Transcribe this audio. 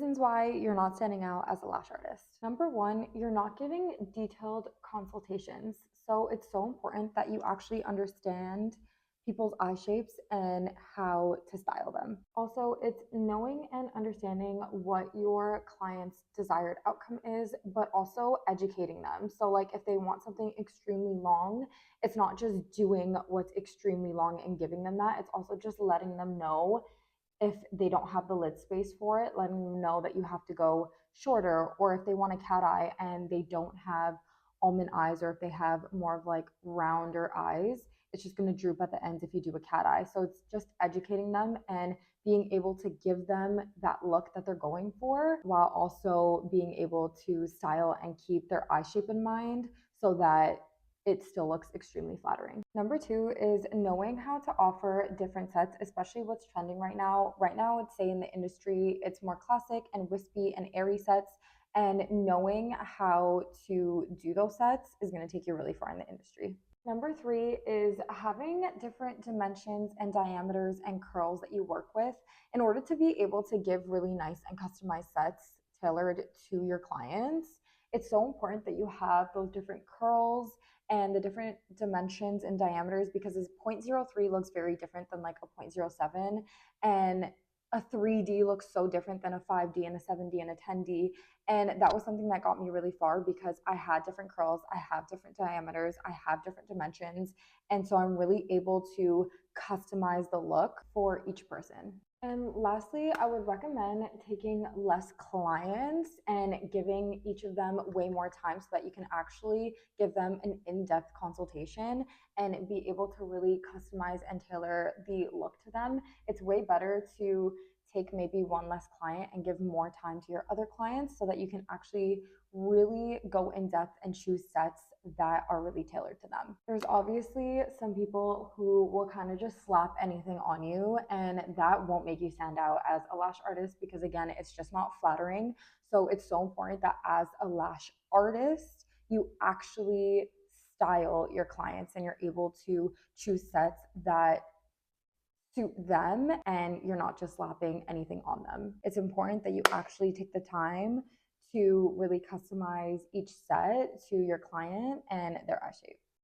Reasons why you're not standing out as a lash artist. Number one, you're not giving detailed consultations. So it's so important that you actually understand people's eye shapes and how to style them. Also, it's knowing and understanding what your client's desired outcome is, but also educating them. So, like if they want something extremely long, it's not just doing what's extremely long and giving them that, it's also just letting them know if they don't have the lid space for it, letting them know that you have to go shorter, or if they want a cat eye and they don't have almond eyes, or if they have more of like rounder eyes, it's just going to droop at the ends if you do a cat eye. So it's just educating them and being able to give them that look that they're going for, while also being able to style and keep their eye shape in mind so that it still looks extremely flattering. Number two is knowing how to offer different sets, especially what's trending right now. Right now, I'd say in the industry, it's more classic and wispy and airy sets. And knowing how to do those sets is going to take you really far in the industry. Number three is having different dimensions and diameters and curls that you work with in order to be able to give really nice and customized sets tailored to your clients. It's so important that you have those different curls and the different dimensions and diameters, because a 0.03 looks very different than like a 0.07, and a 3D looks so different than a 5D and a 7D and a 10D. And that was something that got me really far because I had different curls, I have different diameters, I have different dimensions. And so I'm really able to customize the look for each person. And lastly, I would recommend taking less clients and giving each of them way more time so that you can actually give them an in-depth consultation and be able to really customize and tailor the look to them. It's way better to take maybe one less client and give more time to your other clients so that you can actually really go in depth and choose sets that are really tailored to them. There's obviously some people who will kind of just slap anything on you, and that won't make you stand out as a lash artist because, again, it's just not flattering. So it's so important that as a lash artist, you actually style your clients and you're able to choose sets that suit them and you're not just slapping anything on them. It's important that you actually take the time to really customize each set to your client and their eye shape.